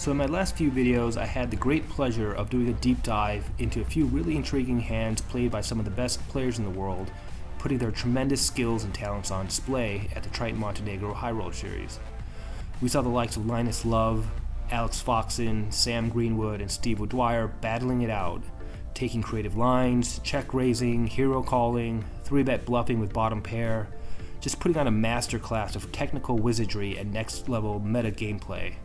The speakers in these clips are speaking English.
So in my last few videos, I had the great pleasure of doing a deep dive into a few really intriguing hands played by some of the best players in the world, putting their tremendous skills and talents on display at the Triton Montenegro High Roller Series. We saw the likes of Linus Love, Alex Foxen, Sam Greenwood, and Steve O'Dwyer battling it out, taking creative lines, check raising, hero calling, 3-bet bluffing with bottom pair, just putting on a masterclass of technical wizardry and next level meta gameplay.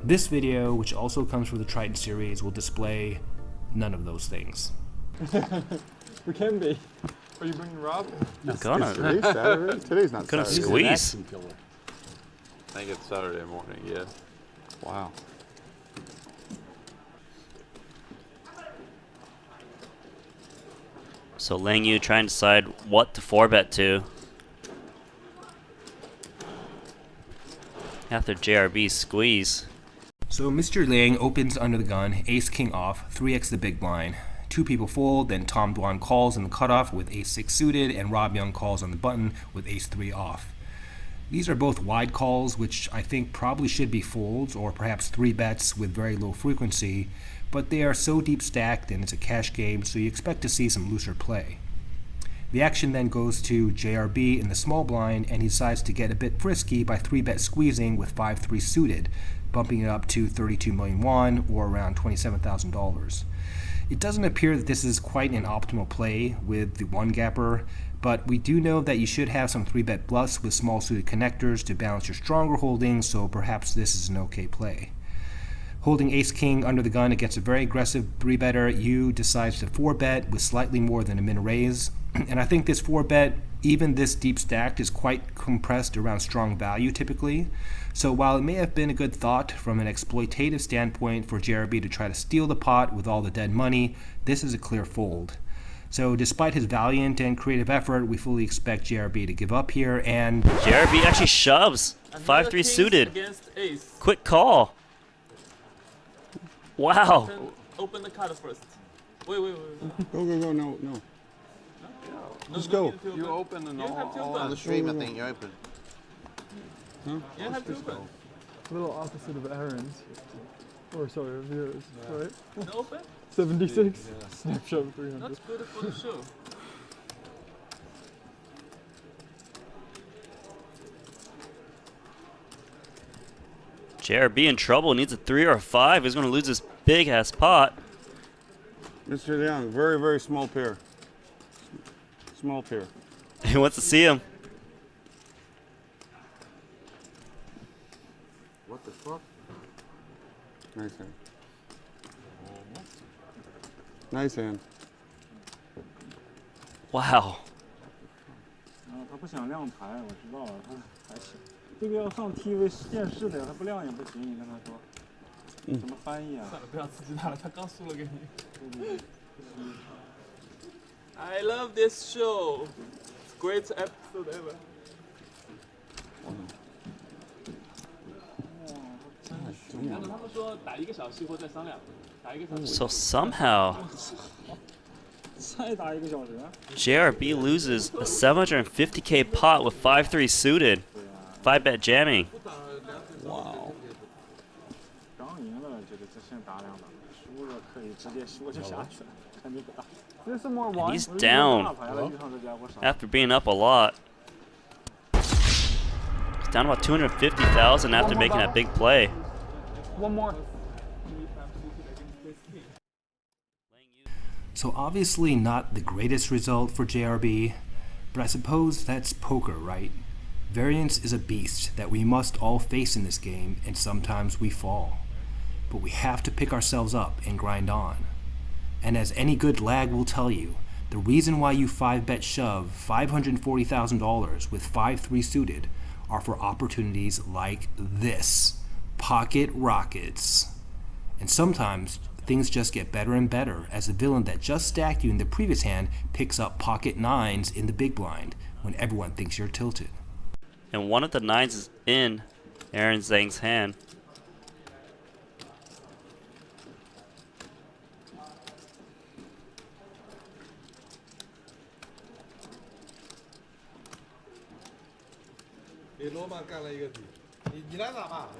This video, which also comes from the Triton series, will display none of those things. We can be. Are you bringing Rob? Today's Saturday? Today's not Gonna Saturday. squeeze. I think it's Saturday morning, yeah. Wow. So Lang Yu trying to decide what to 4-bet to. After JRB squeeze. So Mr. Liang opens under the gun, ace-king off, 3x the big blind. Two people fold, then Tom Dwan calls in the cutoff with ace-6 suited, and Rob Young calls on the button with ace-3 off. These are both wide calls, which I think probably should be folds, or perhaps 3-bets with very low frequency, but they are so deep stacked and it's a cash game, so you expect to see some looser play. The action then goes to JRB in the small blind, and he decides to get a bit frisky by 3-bet squeezing with 5-3 suited, bumping it up to 32 million won, or around $27,000. It doesn't appear that this is quite an optimal play with the one-gapper, but we do know that you should have some 3-bet bluffs with small suited connectors to balance your stronger holdings, so perhaps this is an okay play. Holding ace-king under the gun against a very aggressive 3-better, Yu decides to 4-bet with slightly more than a min raise. And I think this 4-bet, even this deep stacked, is quite compressed around strong value typically. So while it may have been a good thought from an exploitative standpoint for JRB to try to steal the pot with all the dead money, this is a clear fold. So despite his valiant and creative effort, we fully expect JRB to give up here, and JRB actually shoves. 5-3 suited. Against ace. Quick call. Wow. Open the card first. Wait. Go, no. Just go. You open and You have to all open. on the stream, I think you open. Huh? You have to open. A little opposite of Aaron's. Or sorry, of yours, right? No open? 76? Snapshot of 300. That's good for the show. JRB in trouble. Needs a 3 or a 5. He's going to lose this big ass pot. Mr. Liang, very, very small pair. Small pair. He wants to see him. What the fuck? Nice hand. Nice hand. Wow. 他不想亮牌，我知道了，他还行。这个要上 TV 电视的，他不亮也不行，你跟他说，怎么翻译啊？算了，不要刺激他了，他刚输了给你。I love this show. It's great episode ever. So somehow 再打1个小时。 JRB loses a 750k pot with 5-3 suited. 5-bet jamming. Wow. 刚赢了，这先打2把，输了可以直接输就下去了，看就不打。 There's some more And wine. he's down 大牌了，遇上这家伙傻。 after being up a lot. He's down about 250,000 after making that big play. One more. so obviously not the greatest result for JRB, but I suppose that's poker, right? Variance is a beast that we must all face in this game, and sometimes we fall. But we have to pick ourselves up and grind on. And as any good lag will tell you, the reason why you 5-bet shove $540,000 with 5-3 suited are for opportunities like this. Pocket rockets. And sometimes things just get better and better as the villain that just stacked you in the previous hand picks up pocket 9s in the big blind when everyone thinks you're tilted. And one of the 9s is in Aaron Zhang's hand.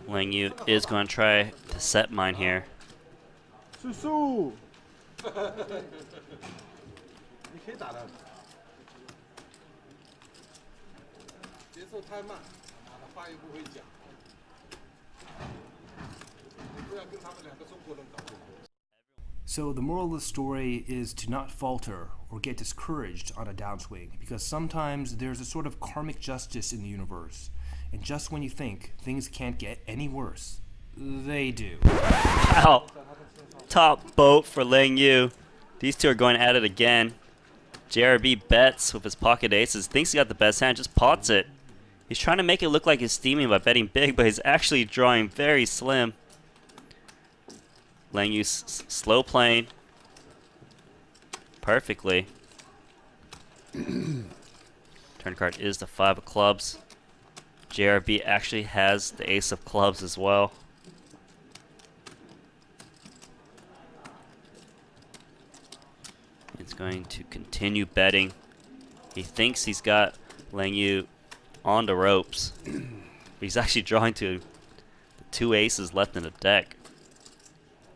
Lang Yu is going to try to set mine here. 叔叔，你可以打的，节奏太慢，发音不会讲，你不要跟他们两个中国人搞混。 So the moral of the story is to not falter or get discouraged on a downswing, because sometimes there's a sort of karmic justice in the universe, and just when you think things can't get any worse, they do. Wow. Top boat for Lang Yu. These two are going at it again. JRB bets with his pocket aces, thinks he got the best hand, just pots it. He's trying to make it look like he's steaming by betting big, but he's actually drawing very slim. Lang Yu slow playing perfectly. Turn card is the 5 of clubs. JRB actually has the ace of clubs as well. He's going to continue betting. He thinks he's got Lang Yu on the ropes. But he's actually drawing to the 2 aces left in the deck.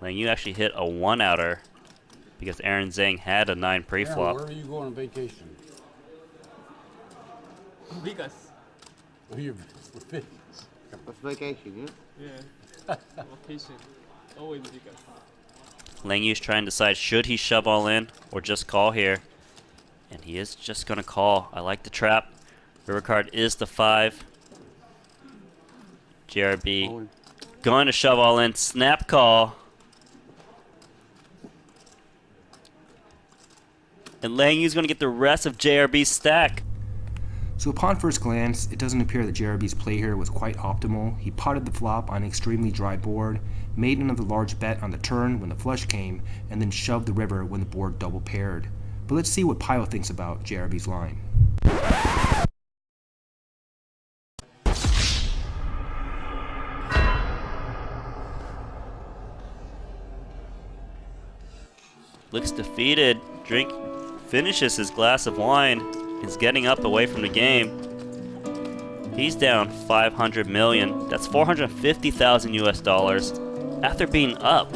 Lang Yu actually hit a 1-outer because Aaron Zhang had a 9 pre-flop. Where are you going on vacation? Vegas. Oh, you're Vegas. That's vacation, yeah? Yeah. Vacation. Always Vegas. Lang Yu's trying to decide should he shove all in or just call here. And he is just going to call. I like the trap. River card is the 5. JRB going to shove all in. Snap call. And Lang Yu's going to get the rest of JRB's stack. So upon first glance, it doesn't appear that JRB's play here was quite optimal. He potted the flop on an extremely dry board, made another large bet on the turn when the flush came, and then shoved the river when the board double paired. But let's see what Pio thinks about JRB's line. Looks defeated. Finishes his glass of wine. Is getting up away from the game. He's down 500 million. That's 450,000 US dollars after being up